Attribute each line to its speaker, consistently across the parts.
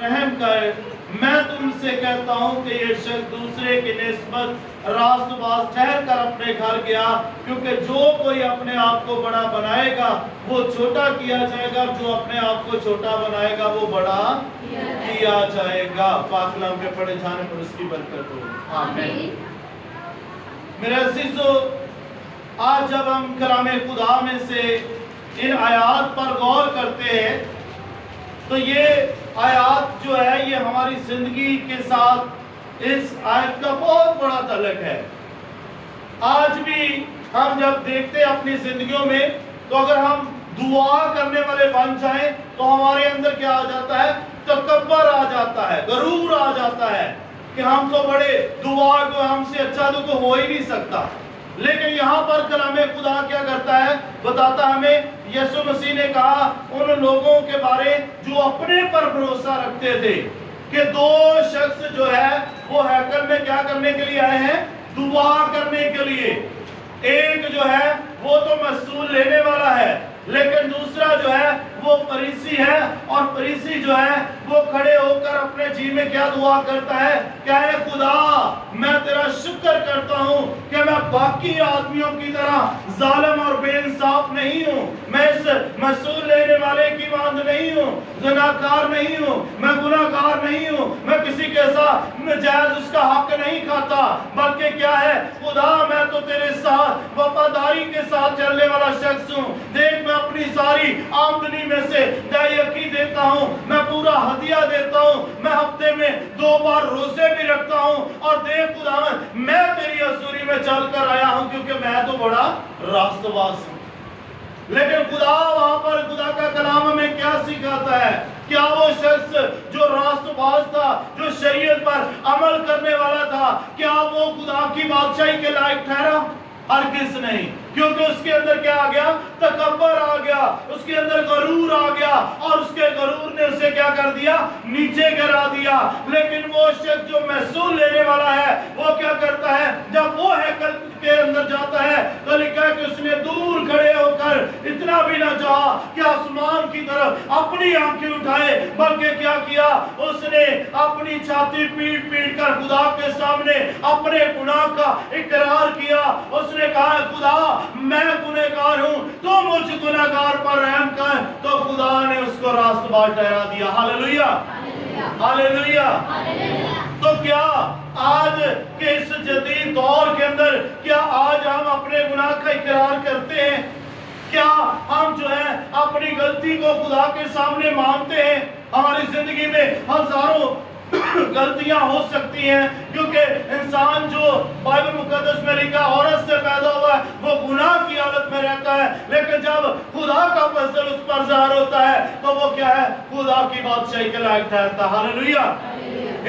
Speaker 1: रहम कर। मैं तुमसे कहता हूँ कि ये शख्स दूसरे की निस्बत रास्तबाज ठहर कर अपने घर गया, क्योंकि जो कोई अपने आप को बड़ा बनाएगा वो छोटा किया जाएगा, जो अपने आप को छोटा बनाएगा वो बड़ा किया जाएगा। पाक कलाम के पढ़े जाने पर उसकी बरकत हो, आमीन। मेरे अजीजों, आज जब हम कलाम खुदा में से इन आयात पर गौर करते हैं तो ये आयात जो है ये हमारी जिंदगी के साथ इस आयत का बहुत बड़ा तल्लुक है। आज भी हम जब देखते हैं अपनी जिंदगियों में, तो अगर हम दुआ करने वाले बन जाएं तो हमारे अंदर क्या आ जाता है? तकब्बर आ जाता है, गरूर आ जाता है कि हम तो बड़े, दुआ को हमसे अच्छा तो कोई हो ही नहीं सकता। लेकिन यहाँ पर कलाम खुदा क्या करता है? बताता हमें, यीशु मसीह ने कहा उन लोगों के बारे जो अपने पर भरोसा रखते थे कि दो शख्स जो है वो हैकल में क्या करने के लिए आए हैं? दुआ करने के लिए। एक जो है वो तो महसूल लेने वाला है, लेकिन दूसरा जो है वो फरीसी है, और फरीसी जो है वो खड़े होकर अपने जी में क्या दुआ करता है? क्या है? खुदा, मैं तेरा शुक्र करता हूँ कि मैं बाकी आदमियों की तरह जालिम और बेइंसाफ नहीं हूँ, मैं इस महसूल लेने वाले की मांद नहीं हूँ, ज़िनाकार नहीं हूँ, मैं गुनाहगार नहीं हूँ, मैं किसी के साथ जायज उसका हक नहीं खाता, बल्कि क्या है? खुदा, मैं तो तेरे साथ वफादारी के साथ चलने वाला शख्स हूँ। देख, मैं अपनी सारी आमदनी में से दायकी देता हूँ, मैं पूरा हदिया देता हूँ, मैं हफ्ते में 2 बार रोजे भी रखता हूँ, और देख खुदा, मैं तेरी हजूरी में चल कर आया हूँ क्योंकि मैं तो बड़ा रास्तबाज हूँ। लेकिन खुदा वहां पर, खुदा का कलाम हमें क्या सिखाता है? क्या वो शख्स जो रास्तबाज था, जो शरीयत पर अमल करने वाला था, क्या वो खुदा की बादशाही के लायक ठहरा? हरगिज़ नहीं, क्योंकि उसके अंदर क्या आ गया? तकब्बर आ गया, उसके अंदर गरूर आ गया, और उसके गरूर ने उसे क्या कर दिया? नीचे गिरा दिया। लेकिन वो शख्स जो महसूल लेने वाला है वो क्या करता है? जब वो हैकल के अंदर जाता है तो लिखा है कि उसने दूर खड़े होकर इतना भी ना चाहा कि आसमान की तरफ अपनी आंखें उठाए, बल्कि क्या किया? उसने अपनी छाती पीट पीट कर खुदा के सामने अपने गुनाह का इकरार किया। उसने कहा, खुदा, मैं गुनहगार हूँ, तो मुझ गुनहगार पर रहम कर। तो खुदा ने उसको रास्तबाज ठहरा दिया। Hallelujah, hallelujah. तो क्या आज के इस जदीद दौर के अंदर, क्या आज हम अपने गुनाह का इकरार करते हैं? क्या हम जो है अपनी गलती को खुदा के सामने मानते हैं? हमारी जिंदगी में हजारों गलतियां हो सकती हैं, क्योंकि इंसान जो बाइबल मुकद्दस में लिखा औरत से पैदा हुआ है वो गुनाह की हालत में रहता है, लेकिन जब खुदा का फजल उस पर ज़ाहिर होता है तो वो क्या है? खुदा की बादशाही के लायक ठहरता है। हालेलुया।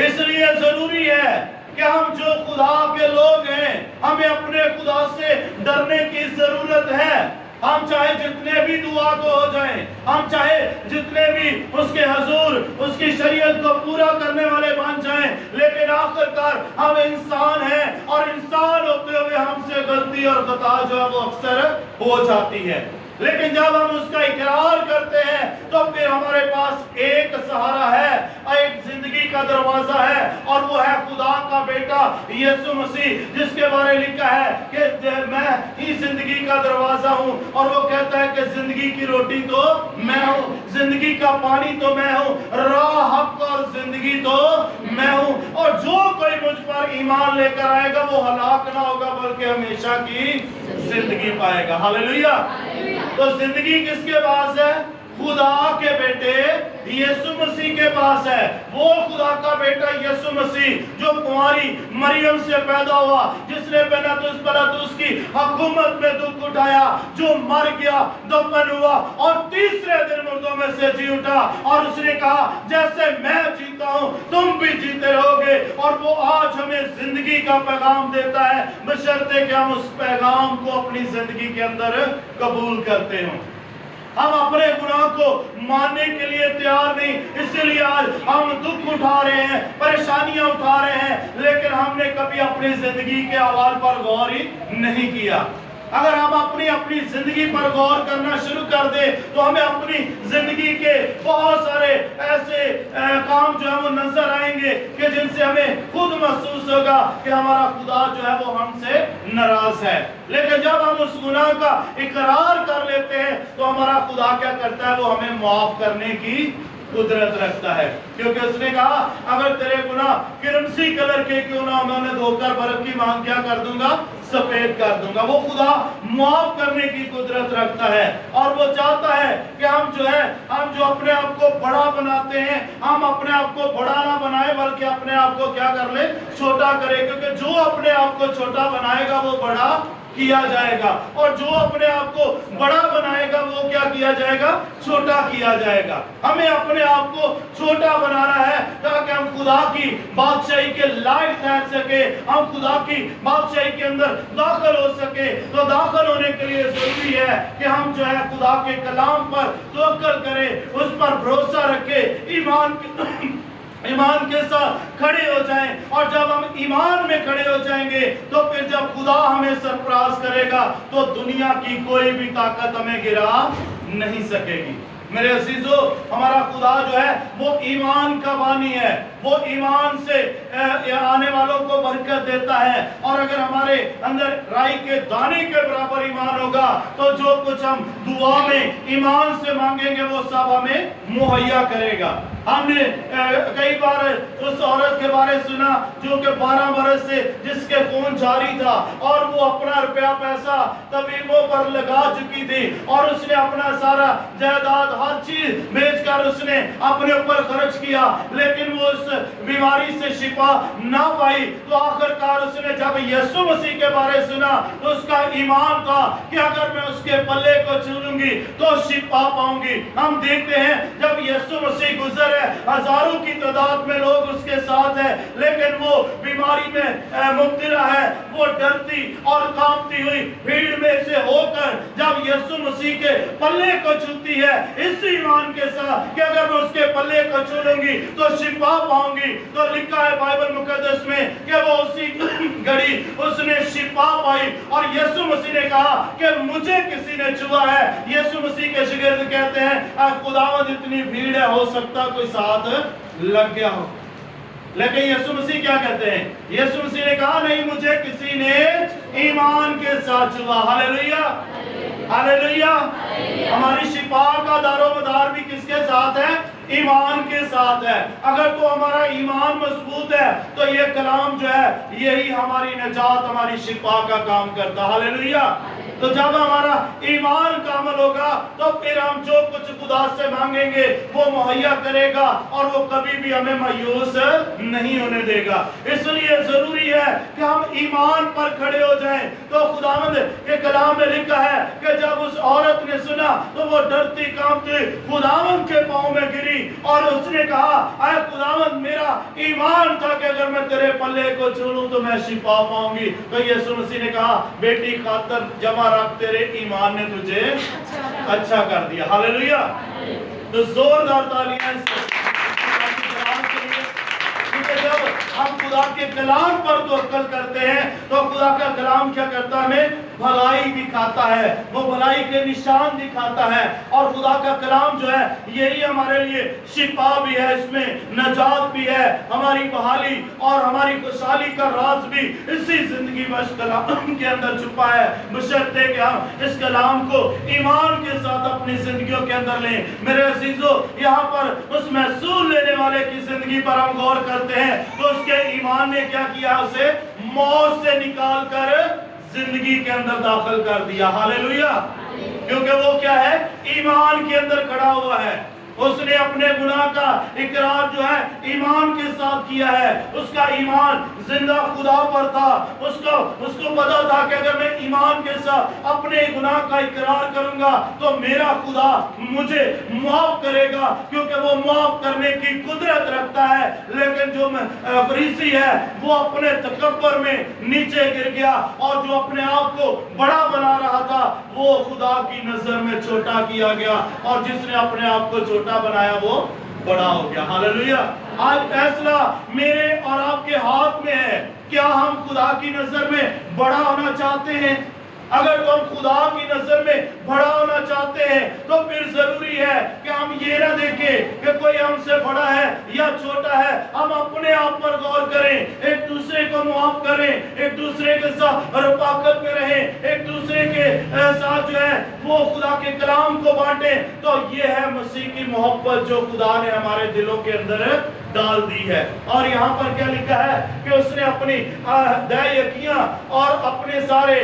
Speaker 1: इसलिए जरूरी है कि हम जो खुदा के लोग हैं, हमें अपने खुदा से डरने की जरूरत है। हम चाहे जितने भी दुआ को हो जाएं, हम चाहे जितने भी उसके हजूर, उसकी शरीयत को पूरा करने वाले बन जाएं, लेकिन आखिरकार हम इंसान हैं, और इंसान होते हुए हमसे गलती और खता जो है वो अक्सर हो जाती है। लेकिन जब हम उसका इकरार करते हैं तो फिर हमारे पास एक सहारा है, एक जिंदगी का दरवाजा है, और वो है खुदा का बेटा यीशु मसीह, जिसके बारे में लिखा है कि मैं ही जिंदगी का दरवाजा हूँ, और वो कहता है कि जिंदगी की रोटी तो मैं हूँ, जिंदगी का पानी तो मैं हूँ, राह, हक और जिंदगी तो मैं हूँ, और जो कोई मुझ पर ईमान लेकर आएगा वो हलाक ना होगा बल्कि हमेशा की जिंदगी पाएगा। हालेलुया। तो जिंदगी किसके पास है? खुदा के बेटे यीशु मसीह के पास है। वो खुदा का बेटा यीशु मसीह जो कुंवारी मरियम से पैदा हुआ, जिसने पिलातुस की हुकूमत में दुख उठाया, जो मर गया, दफन हुआ, और तीसरे दिन मुर्दों में से जी उठा, और उसने कहा, जैसे मैं जीता हूं तुम भी जीते रहोगे। और वो आज हमें जिंदगी का पैगाम देता है, बशर्ते कि हम उस पैगाम को अपनी जिंदगी के अंदर कबूल करते हो। हम अपने गुनाह को मानने के लिए तैयार नहीं, इसलिए आज हम दुख उठा रहे हैं, परेशानियां उठा रहे हैं, लेकिन हमने कभी अपनी जिंदगी के अहवाल पर गौर ही नहीं किया। अगर हम अपनी अपनी जिंदगी पर गौर करना शुरू कर दे तो हमें अपनी जिंदगी के बहुत सारे ऐसे काम जो है वो नजर आएंगे कि जिनसे हमें खुद महसूस होगा कि हमारा खुदा जो है वो हमसे नाराज है। लेकिन जब हम उस गुनाह का इकरार कर लेते हैं तो हमारा खुदा क्या करता है, वो हमें माफ करने की कुदरत रखता है, क्योंकि उसने कहा अगर तेरे गुनाह किरमसी कलर के क्यों ना हो, मैं उन्हें धोकर बर्फ की मांग क्या कर दूंगा, सफेद कर दूंगा। वो खुदा माफ करने की कुदरत रखता है और वो चाहता है कि हम जो अपने आप को बड़ा बनाते हैं, हम अपने आप को बड़ा ना बनाए बल्कि अपने आप को क्या कर ले, छोटा करे, क्योंकि जो अपने आप को छोटा बनाएगा वो बड़ा किया जाएगा और जो अपने आप को बड़ा बनाएगा वो क्या किया जाएगा, छोटा किया जाएगा। हमें अपने आप को छोटा बनाना है ताकि हम खुदा की बादशाही के लायक ठहर सके, हम खुदा की बादशाही के अंदर दाखिल हो सके। तो दाखिल होने के लिए जरूरी है कि हम जो है खुदा के कलाम पर तवक्कुल करें, उस पर भरोसा रखें, ईमान के साथ खड़े हो जाएं। और जब हम ईमान में खड़े हो जाएंगे तो फिर जब खुदा हमें सरफराज करेगा तो दुनिया की कोई भी ताकत हमें गिरा नहीं सकेगी। मेरे अजीजों, हमारा खुदा जो है वो ईमान का बानी है, वो ईमान से आने वालों को बरकत देता है। और अगर हमारे अंदर राई के दाने के बराबर ईमान होगा तो जो कुछ हम दुआ में ईमान से मांगेंगे वो सब हमें मुहैया करेगा। हमने कई बार उस औरत के बारे सुना जो कि 12 बरस से जिसके खून जारी था और वो अपना रुपया पैसा तबीबों पर लगा चुकी थी और उसने अपना सारा जायदाद हर चीज बेचकर उसने अपने ऊपर खर्च किया, लेकिन वो उस बीमारी से शिफा ना पाई। तो आखिरकार उसने जब यीशु मसीह के बारे सुना तो उसका ईमान था कि अगर मैं उसके पल्ले को छू लूंगी तो शिफा पाऊंगी। हम देखते हैं जब यीशु मसीह गुजरे, हजारों की तादाद में लोग उसके साथ हैं, लेकिन वो बीमारी में मुब्तला है, वो डरती और कांपती हुई भीड़ में से होकर जब यीशु मसीह के पल्ले को छूती है इस ईमान के साथ कि अगर मैं उसके पल्ले को छू लूंगी तो शिफा पाऊंगी, तो लिखा है बाइबल मुकद्दस में कि वो उसी घड़ी उसने शिफा पाई। और यीशु मसीह ने कहा कि मुझे किसी ने छुआ है। यीशु मसीह के शागिर्द कहते हैं खुदावंद इतनी भीड़ है, हो सकता कोई साथ लग गया हो। लेकिन यीशु मसीह क्या कहते हैं, यीशु मसीह ने कहा नहीं, मुझे किसी ने ईमान के साथ छुआ। Hallelujah, hallelujah. हमारी शिफा का दारोमदार भी किसके साथ है, ईमान के साथ है। अगर तो हमारा ईमान मजबूत है तो ये कलाम जो है यही हमारी निजात, हमारी शिफा का काम करता। हालेलुया। तो जब हमारा ईमान कामल होगा तो फिर हम जो कुछ खुदा से मांगेंगे वो मुहैया करेगा और वो कभी भी हमें मायूस नहीं होने देगा। इसलिए जरूरी है कि हम ईमान पर खड़े हो जाएं। तो खुदावंद के कलाम में लिखा है कि जब उस औरत ने सुना तो वो डरती कांपती खुदावंद के पांव में गिरी और उसने कहा आए खुदावंद, मेरा ईमान था कि अगर मैं तेरे पल्ले को छू लूं तो मैं शिफा पाऊंगी। तो यीशु मसीह ने कहा बेटी खातर जमा रख, तेरे ईमान ने तुझे अच्छा कर दिया। हालेलुया। तो जोरदार तालियां क्योंकि जब हम खुदा के कलाम पर तवक्कुल करते हैं तो खुदा का कलाम क्या करता है, हमें भलाई दिखाता है, वो भलाई के निशान दिखाता है। और खुदा का कलाम जो है यही हमारे लिए शिफा भी है, इसमें नजात भी है, हमारी बहाली और हमारी खुशहाली का राज भी इसी जिंदगी बख्श कलाम के अंदर छुपा है। बशर्ते कि हम इस कलाम को ईमान के साथ अपनी जिंदगियों के अंदर लें। मेरे अजीजों, यहाँ पर उस महसूल लेने वाले की जिंदगी पर हम गौर करते हैं तो उसके ईमान ने क्या किया, उसे मौत से निकाल कर जिंदगी के अंदर दाखिल कर दिया। हालेलुया। क्योंकि वो क्या है, ईमान के अंदर खड़ा हुआ है। उसने अपने गुनाह का इकरार जो है ईमान के साथ किया है। उसका ईमान जिंदा खुदा पर था। उसको पता था कि अगर मैं ईमान के साथ अपने गुनाह का इकरार करूंगा तो मेरा खुदा मुझे माफ करेगा, क्योंकि वो माफ करने की कुदरत रखता है। लेकिन जो फरीसी है वो अपने तकब्बर में नीचे गिर गया और जो अपने आप को बड़ा बना रहा था वो खुदा की नजर में छोटा किया गया, और जिसने अपने आप को छोटा बनाया वो बड़ा हो गया। हालेलुया। आज फैसला मेरे और आपके हाथ में है। क्या हम खुदा की नजर में बड़ा होना चाहते हैं? اگر تو ہم خدا کی نظر میں بڑا ہونا چاہتے ہیں تو پھر ضروری ہے کہ ہم یہ نہ دیکھیں کہ کوئی ہم سے بڑا ہے یا چھوٹا ہے. ہم اپنے آپ پر غور کریں, ایک دوسرے کو معاف کریں, ایک دوسرے کے ساتھ رفاقت میں رہیں, ایک دوسرے کے ساتھ جو ہے وہ خدا کے کلام کو بانٹیں. تو یہ ہے مسیح کی محبت جو خدا نے ہمارے دلوں کے اندر ڈال دی ہے. اور یہاں پر کیا لکھا ہے کہ اس نے اپنی دہ یقیاں اور اپنے سارے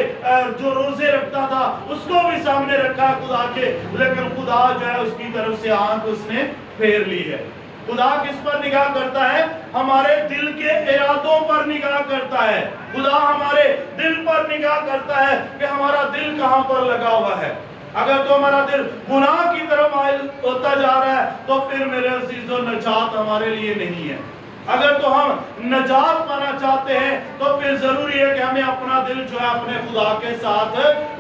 Speaker 1: جو روزے رکھتا تھا اس کو بھی سامنے رکھا ہے خدا کے, لیکن خدا جو ہے اس کی طرف سے آنکھ اس نے پھیر لی ہے. خدا کس پر نگاہ کرتا ہے؟ ہمارے دل کے ارادوں پر نگاہ کرتا ہے. خدا ہمارے دل پر نگاہ کرتا ہے کہ ہمارا دل کہاں پر لگا ہوا ہے. اگر تو ہمارا دل گناہ کی طرف مائل ہوتا جا رہا ہے تو پھر میرے عزیزو نجات ہمارے لیے نہیں ہے. اگر تو ہم نجات پانا چاہتے ہیں تو پھر ضروری ہے کہ ہمیں اپنا دل جو ہے اپنے خدا کے ساتھ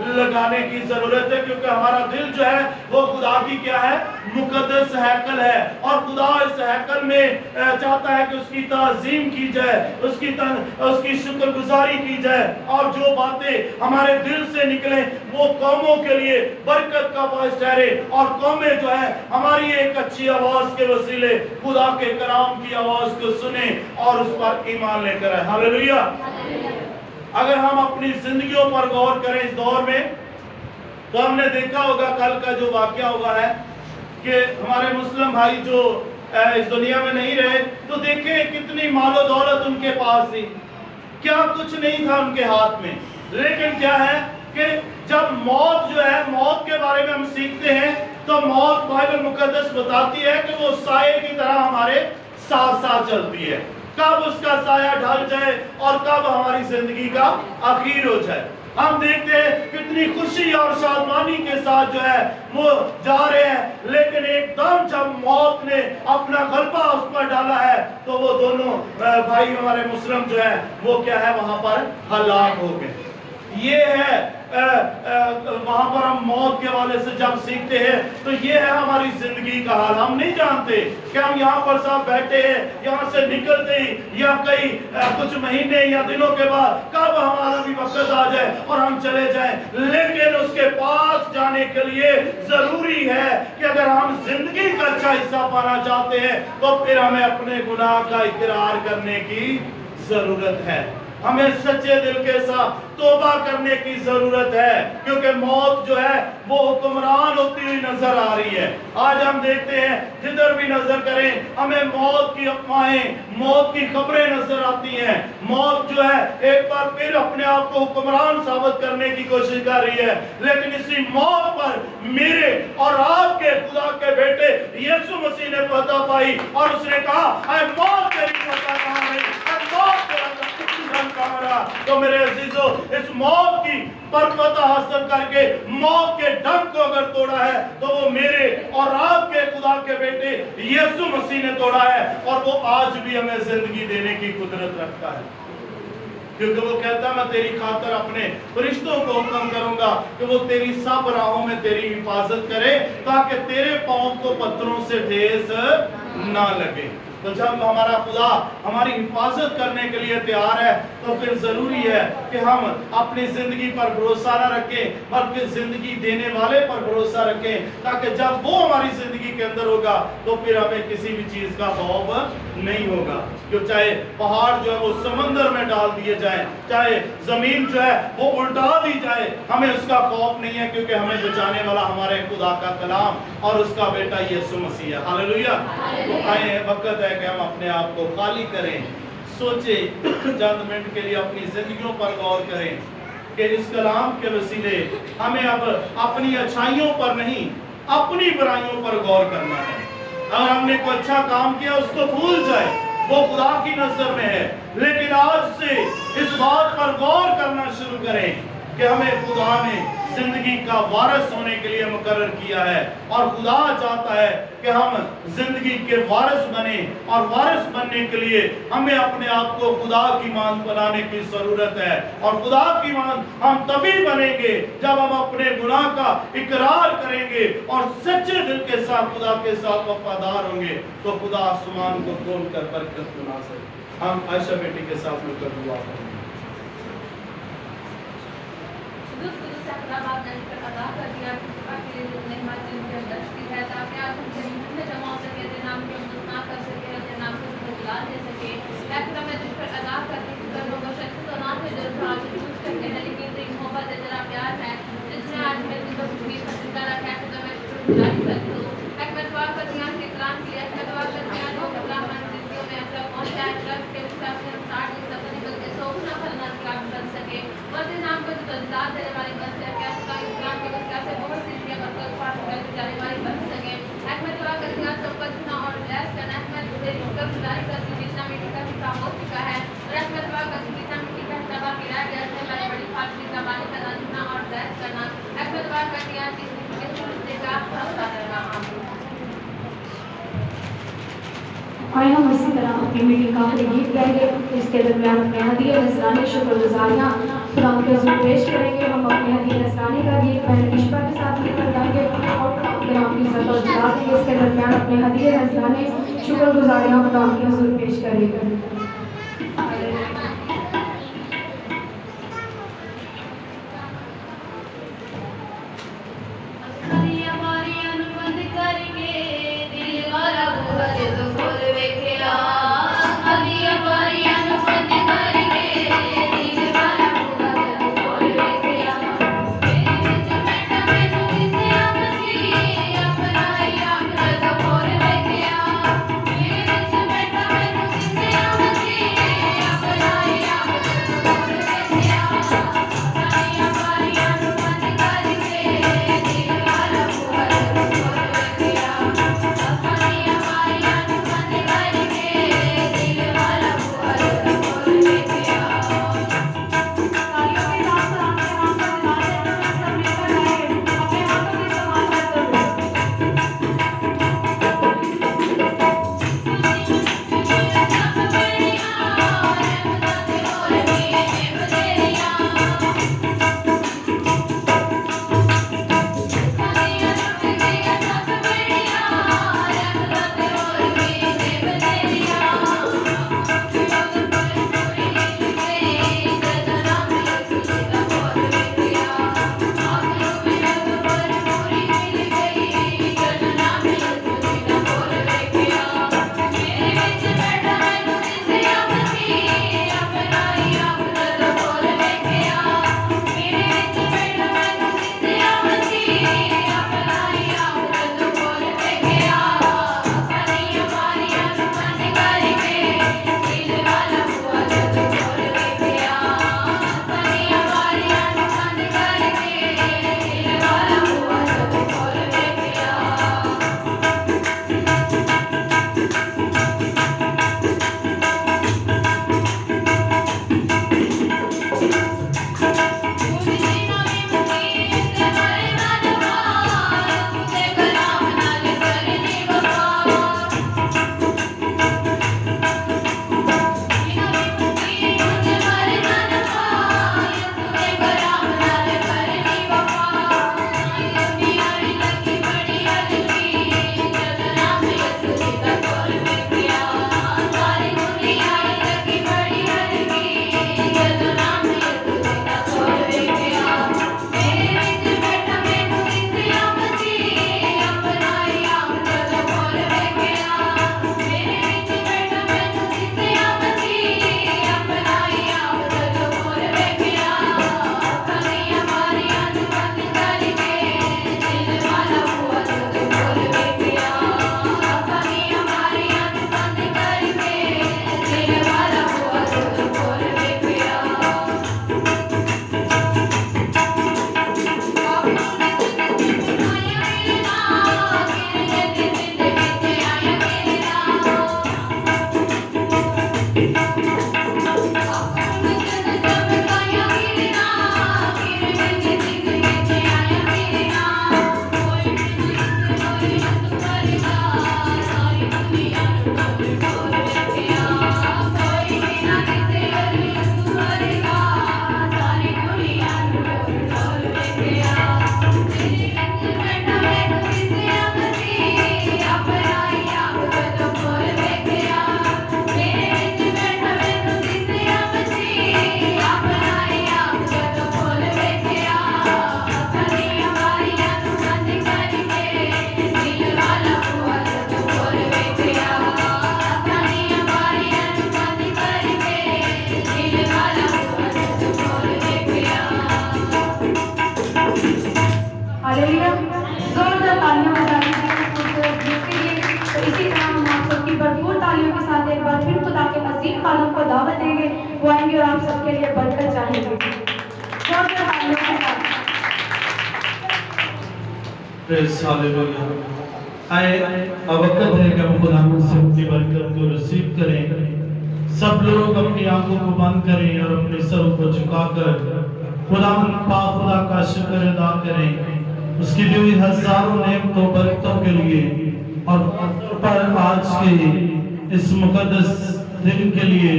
Speaker 1: لگانے کی ضرورت ہے, کیونکہ ہمارا دل جو ہے وہ خدا کی کیا ہے؟ مقدس ہیکل ہے. اور خدا اس ہیکل میں چاہتا ہے کہ اس کی تعظیم کی جائے, اس کی شکر گزاری کی جائے, اور جو باتیں ہمارے دل سے نکلیں وہ قوموں کے لیے برکت کا باعث ٹھہرے, اور قومیں جو ہے ہماری ایک اچھی آواز کے وسیلے خدا کے کلام کی آواز کو سنیں اور اس پر ایمان لے کر آئے. ہاللیلویہ. اگر ہم اپنی زندگیوں پر غور کریں اس دور میں تو ہم نے دیکھا ہوگا کل کا جو واقعہ ہوا ہے کہ ہمارے مسلم بھائی جو اس دنیا میں نہیں رہے, تو دیکھیں کتنی مال و دولت ان کے پاس تھی, کیا کچھ نہیں تھا ان کے ہاتھ میں, لیکن کیا ہے کہ جب موت جو ہے, موت کے بارے میں ہم سیکھتے ہیں تو موت بائبل مقدس بتاتی ہے کہ وہ سائے کی طرح ہمارے ساتھ ساتھ چلتی ہے. کب اس کا سایہ ڈھل جائے اور کب ہماری زندگی کا آخر ہو جائے. ہم دیکھتے ہیں کتنی خوشی اور شادمانی کے ساتھ جو ہے وہ جا رہے ہیں, لیکن ایک دم جب موت نے اپنا غلبہ اس پر ڈالا ہے تو وہ دونوں بھائی ہمارے مسلم جو ہے وہ کیا ہے وہاں پر ہلاک ہو گئے. یہ ہے وہاں پر ہم موت کے حوالے سے جب سیکھتے ہیں تو یہ ہے ہماری زندگی کا حال. ہم نہیں جانتے کہ ہم یہاں پر ساتھ بیٹھے ہیں, یہاں سے نکلتے ہی یا کئی کچھ مہینے یا دنوں کے بعد کب ہمارا بھی وقت آ جائے اور ہم چلے جائیں. لیکن اس کے پاس جانے کے لیے ضروری ہے کہ اگر ہم زندگی کا اچھا حصہ پانا چاہتے ہیں تو پھر ہمیں اپنے گناہ کا اقرار کرنے کی ضرورت ہے. ہمیں سچے دل کے ساتھ توبہ کرنے کی ضرورت ہے, کیونکہ موت جو ہے وہ حکمران ہوتی ہوئی نظر آ رہی ہے. آج ہم دیکھتے ہیں جدھر بھی نظر کریں ہمیں موت کی افواہیں, موت کی خبریں نظر آتی ہیں. موت جو ہے ایک بار پھر اپنے آپ کو حکمران ثابت کرنے کی کوشش کر رہی ہے, لیکن اسی موت پر میرے اور آپ کے خدا کے بیٹے یسوع مسیح نے فتح پائی, اور اس نے کہا اے موت تیری فتح کہاں ہے, اے موت تیرا کہاں رہا. تو میرے عزیزو اس موت کی پر فتح حاصل کر کے موت کے ڈنگ کو اگر توڑا ہے تو وہ میرے اور آپ کے خدا کے بیٹے یسوع مسیح نے توڑا ہے, اور وہ آج بھی ہمیں زندگی دینے کی قدرت رکھتا ہے. کیونکہ وہ کہتا میں تیری خاطر اپنے فرشتوں کو حکم کروں گا کہ وہ تیری سب راہوں میں تیری حفاظت کرے تاکہ تیرے پاؤں کو پتھروں سے ٹھیس نہ لگے. تو جب ہمارا خدا ہماری حفاظت کرنے کے لیے تیار ہے تو پھر ضروری ہے کہ ہم اپنی زندگی پر بھروسہ نہ رکھیں بلکہ زندگی دینے والے پر بھروسہ رکھیں, تاکہ جب وہ ہماری زندگی کے اندر ہوگا تو پھر ہمیں کسی بھی چیز کا خوف نہیں ہوگا. کہ چاہے پہاڑ جو ہے وہ سمندر میں ڈال دیے جائیں, چاہے زمین جو ہے وہ الٹا دی جائے, ہمیں اس کا خوف نہیں ہے, کیونکہ ہمیں بچانے والا ہمارے خدا کا کلام اور اس کا بیٹا یسوع مسیح ہے. ہاللیلویہ. تو آئے وقت ہے کہ ہم اپنے آپ کو خالی کریں, سوچیں چند منٹ کے لیے اپنی زندگیوں پر غور کریں کہ اس کلام کے وسیلے ہمیں اب اپنی اچھائیوں پر نہیں اپنی برائیوں پر غور کرنا ہے. اگر ہم نے کوئی اچھا کام کیا اس کو بھول جائے, وہ خدا کی نظر میں ہے, لیکن آج سے اس بات پر غور کرنا شروع کریں کہ ہمیں خدا نے زندگی کا وارث ہونے کے لیے مقرر کیا ہے, اور خدا چاہتا ہے کہ ہم زندگی کے وارث بنیں, اور وارث بننے کے لیے ہمیں اپنے آپ کو خدا کی مانند بنانے کی ضرورت ہے. اور خدا کی مانند ہم تبھی بنیں گے جب ہم اپنے گناہ کا اقرار کریں گے اور سچے دل کے ساتھ خدا کے ساتھ وفادار ہوں گے, تو خدا آسمان کو کھول کر برکت بنا سکے. ہم عائشہ بیٹی کے ساتھ مل کر دعا کریں.
Speaker 2: अदा कर दिया कि नेहमत जिनके दृष्टि है ताकि आज उनके मुंह में जमा हो सके, तेरे नाम की अमदद ना कर सके, तेरे नाम को बुला दे सके। मैं खुदा मैं तुझ पर अदा करती हूँ कर लोगों शख्स तो ना थे जो आज चूज करते हैं, लेकिन तेरी मोहब्बत है, तेरा प्यार है जिसने आज मेरे दिल को तकलीफ का जिंदा रखा है। खुदा मैं शुक्रगुजारी करती हूँ। मैं दुआ करती हूँ कि इकराम के लिए मैं दुआ करती हूँ लोग खुदा हमारी जिंदगियों में अपना पहुंचा है ट्रस्ट के हिसाब से हम 60 दिन तक निकल के सोचना फलना काम कर सके और तेरे नाम को जो बदला देने वाली बन सके, क्या खुदा इस्लाम के बस कैसे बहुत सी चीजें मतलब पाठ करके जाने वाली बन सके। मैं दुआ करती हूँ सबका चुना और ब्लेस करना है। मैं तेरी शुक्रगुजारी करती हूँ जितना मिट्टी का हिस्सा हो चुका है और मैं दुआ करती हूँ जितना मिट्टी का हिस्सा बाकी रह गया है मैं बड़ी फाटली जबानी करना चुना और ब्लेस करना। मैं दुआ करती हूँ कि इसके का फैसला करना।
Speaker 3: आए हम इसी तरह अपनी मीटिंग का आखिरी गीत गाएंगे। इसके दरमियान अपने हदीये नजरानी शुक्रगुजारियाँ खुदा के हुज़ूर पेश करेंगे। हम अपने हदीये नजरानी का गीत बहन इश्बा के साथ मिलकर गाएंगे और खुदा के नाम की इज्जत और जला देंगे। इसके दरमियान अपने हदीये नजरानी शुक्रगुजारियाँ खुदा के हुज़ूर पेश करेंगे।
Speaker 2: अपना
Speaker 3: کے بعد پھر خدا کے مزید خالق کو دعوت دیں گے، وہ آئیں گے اور آپ سب کے لیے برکت چاہیں گے.
Speaker 1: اب وقت ہے کہ ہم خدا سے اپنی برکت کو رسیو کریں. سب لوگ اپنی آنکھوں کو بند کریں اور اپنے سر کو جھکا کر خدا کا شکر ادا کریں اس کی دی ہوئی ہزاروں نعمتوں برکتوں کے لیے، اور پر آج کے اس مقدس دن کے لیے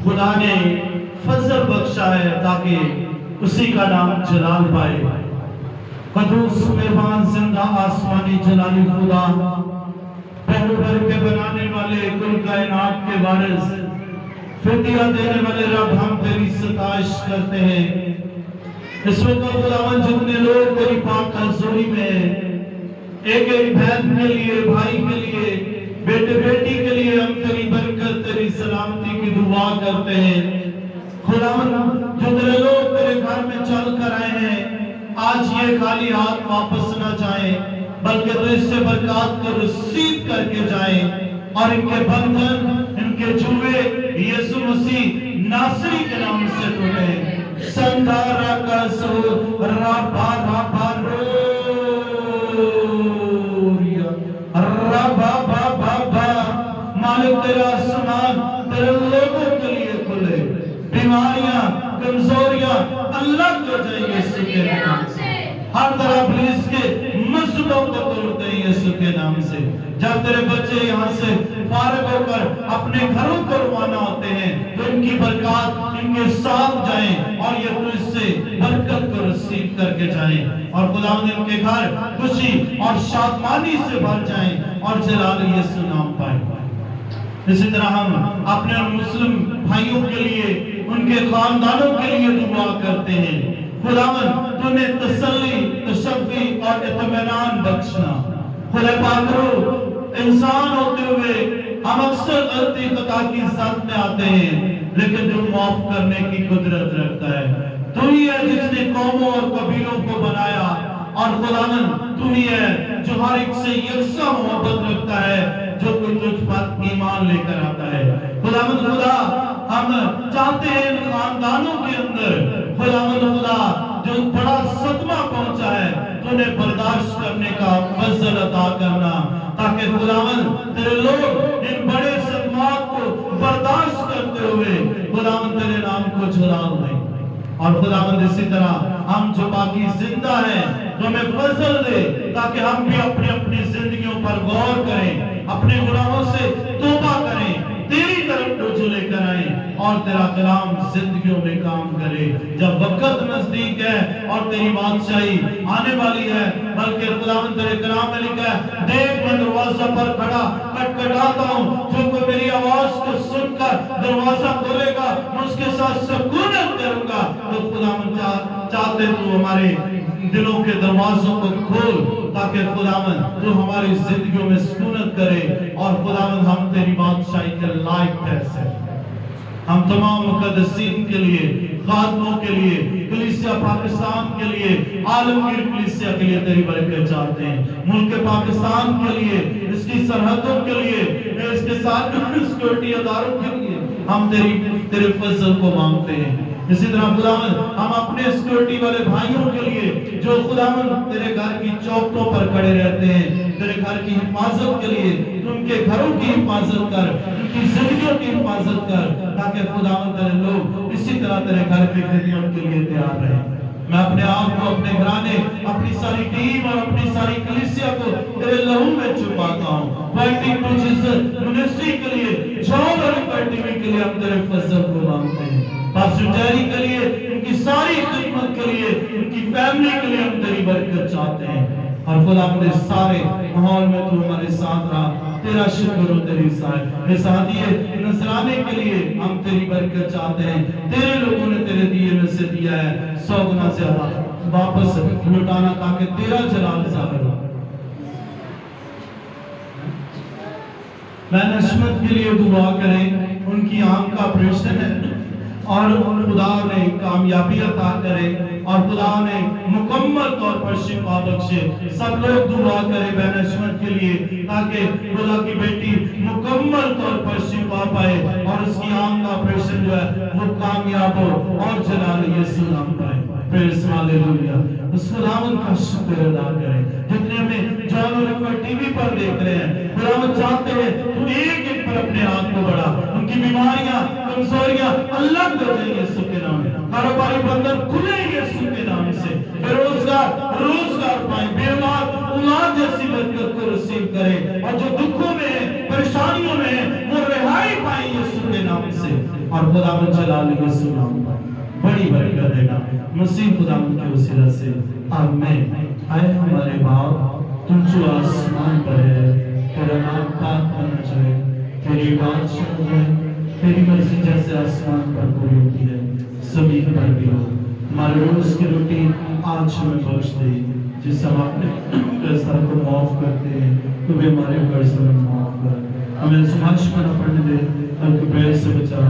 Speaker 1: خدا نے فضل بخشا ہے تاکہ اسی کا نام جلال پائے. قدوس مہربان زندہ آسمانی جلالی خدا، پہلو بھر کے بنانے والے کل کائنات کے وارث، فدیہ دینے والے رب، ہم تیری ستائش کرتے ہیں. اس وقت خداوند جتنے لوگ تیری پاک حضوری میں ایک ایک بہن کے لیے، بھائی کے لیے، بیٹے بیٹی کے لیے ہم تیری برکت، تیری سلامتی کی دعا کرتے ہیں. خداوند جتنے لوگ تیرے گھر میں چل کر آئے ہیں آج یہ خالی ہاتھ واپس نہ جائیں بلکہ تو اس سے برکات کو رسید کر کے جائیں، اور ان کے بندھن، ان کے جوے یسوع مسیح ناصری کے نام سے ٹوٹے. سندارا کا سو رابا رابا روریا رابا بابا با. مالک تیرا آسمان تیرے لوگوں کے لیے کھلے، بیماریاں، کمزوریاں اللہ کو جائیں یسوع کے نام سے. ہر طرح پولیس کے مسئلوں کو توڑتے ہیں یسوع کے نام سے. جب تیرے بچے یہاں سے فارغ ہو کر اپنے گھروں کو روانہ ہوتے ہیں تو ان کی برکات ان کے ساتھ جائیں اور یہ پولیس سے برکت کو رسیو کر کے جائیں، اور خداوند ان کے گھر خوشی اور شادمانی سے بھر جائیں اور جلال یسوع نام پائیں. اسی طرح ہم اپنے مسلم بھائیوں کے لیے، ان کے خاندانوں کے لیے دعا کرتے ہیں. خداوند تمہیں تسلی، تشفی اور اطمینان بخشنا. خدا پاک رو، انسان ہوتے ہوئے ہم اکثر غلطی خطا کی ساتھ میں آتے ہیں، لیکن جو معاف کرنے کی قدرت رکھتا ہے. تو ہی ہے جس نے قوموں اور قبیلوں کو بنایا، اور خداوند تو ہی ہے جو ہر ایک سے یکساں محبت رکھتا ہے جو کوئی تجھ پر ایمان لے کر آتا ہے. خداوند خدا، ہم چاہتے ہیں ان خاندانوں کے اندر خداوند خدا جو بڑا صدمہ پہنچا ہے تو انہیں برداشت کرنے کا فضل عطا کرنا، تاکہ خداوند تیرے لوگ ان بڑے صدمات کو برداشت کرتے ہوئے خداوند تیرے نام کو جلال دیں. اور خداوند اسی طرح ہم جو باقی زندہ ہیں تو ہمیں فضل دے تاکہ ہم بھی اپنی زندگیوں پر غور کریں، اپنے گناہوں سے توبہ کریں، تیری طرف رجوع لے کر آئیں اور تیرا کلام زندگیوں میں کام کرے. جب وقت نزدیک ہے اور تیری بادشاہی آنے والی ہے، بلکہ خداوند تیرے کلام میں لکھا ہے، دیکھ میں دروازہ پر کھڑا کھٹکھٹاتا ہوں، جو کوئی میری آواز کو سن کر دروازہ کھولے گا میں اس کے ساتھ سکونت کروں گا. تو خداوند چاہتے تو ہمارے دلوں کے دروازوں کو کھول تاکہ خداوند تو ہماری زندگیوں میں سکونت کرے، اور خداوند ہم تیری بادشاہی کے لائق ٹھہرے. ہم تمام مقدسین کے لیے، خادموں کے لیے، کلیسیا پاکستان کے لیے، عالمگیر کلیسیا کے لیے تیری برکت چاہتے ہیں. ملک پاکستان کے لیے، اس کی سرحدوں کے لیے، اس کے ساتھ سیکورٹی اداروں کے لیے ہم تیرے فضل کو مانگتے ہیں. اسی طرح خداوند ہم اپنے سیکورٹی والے بھائیوں کے لیے جو خداوند تیرے گھر کی چوکٹوں پر کھڑے رہتے ہیں، تیرے گھر کی حفاظت کے لیے ان کے گھروں کی حفاظت کر، ان کی زندگیوں کی حفاظت کر، تاکہ خداوند تیرے لوگ اسی طرح تیرے گھر کی خدمت کے لیے تیار رہیں. میں اپنے آپ کو، اپنے گھرانے، اپنی ساری ٹیم اور اپنی ساری کلیسیا کو تیرے لہو میں چھپاتا ہوں. فائٹنگ ٹو جیسس منسٹری کے لیے، جان اور فائٹنگ کے لیے ہم تیرے فضل کو مانگتے ہیں. پاسٹر جیری کے لیے، ان کی ساری خدمت کے لیے، ان کی فیملی کے لیے ہم تیری برکت چاہتے ہیں. اور خدا اپنے سارے ماحول میں تو ہمارے ساتھ رہا، تیرا شکر ہو تیری ساتھ. یہ ساتھیے نذرانے کے لیے ہم تیری برکت چاہتے ہیں. تیرے لوگوں نے تیرے دیے میں سے دیا ہے 100 گنا زیادہ واپس لوٹانا تاکہ تیرا جلال ظاہر ہو. میں نشمت کے لیے دعا کریں، ان کی آنکھ کا آپریشن ہے اور خدا نے کامیابی عطا کرے اور خدا نے مکمل طور پر شفا بخشے. سب لوگ دعا کریں بہن عصمت کے لیے تاکہ خدا کی بیٹی مکمل طور پر شفا پائے اور اس کی آنکھ کا آپریشن جو ہے وہ کامیاب ہو اور جلال یسوع نام پائے. پریز ہاللویا. اس خداوند کا شکر ادا کریں. جتنے ہمیں جان اور ٹی وی پر دیکھ رہے ہیں خداوند چاہتے ہیں تو ایک ایک پر اپنے ہاتھ کو بڑھا. ان کی بیماریاں کمزوریاں اللہ کر دیں یسوع کے نام میں. کاروباری بندر کھلے یسوع کے نام سے. بے روزگار پائیں. بے اولاد جیسی برکت کو رسیو کریں اور جو دکھوں میں ہیں پریشانیوں میں ہیں وہ رہائی پائیں یسوع کے نام سے. اور خداوند جلال یسوع نام پر بڑی برکت دے گا مسیح خداوند کے وسیلہ سے. آمین. اے ہمارے باپ تم جو آسمان پر ہے تیرا نام پاک ہونا چاہے. تیری بادشاہ ہے. تیری مرضی جیسے آسمان پر پوری ہوتی ہے زمین پر بھی ہو. ہمارے روز کی روٹی آج ہمیں بخش دے. جس ہم اپنے قرضدار کو معاف کرتے ہیں تو بھی ہمارے قرض ہمیں معاف کر. ہمیں سمجھ میں نہ پڑنے دے بلکہ بے سے بچا.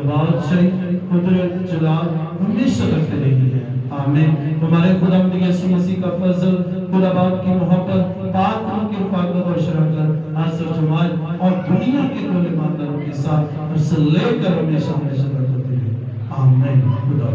Speaker 1: بادشاہی قدرت جلال ہمیشہ کرتے رہی ہے. آمین. ہمارے خداوند یسوع مسیح کا فضل خدا باپ کی محبت پاک روح کی رفاقت اور شراکت حاضر جمال اور دنیا کے کل ایمانداروں کے ساتھ ہم سے لے کر ہمیشہ ہمیشہ تک ہوتی ہے. آمین. خدا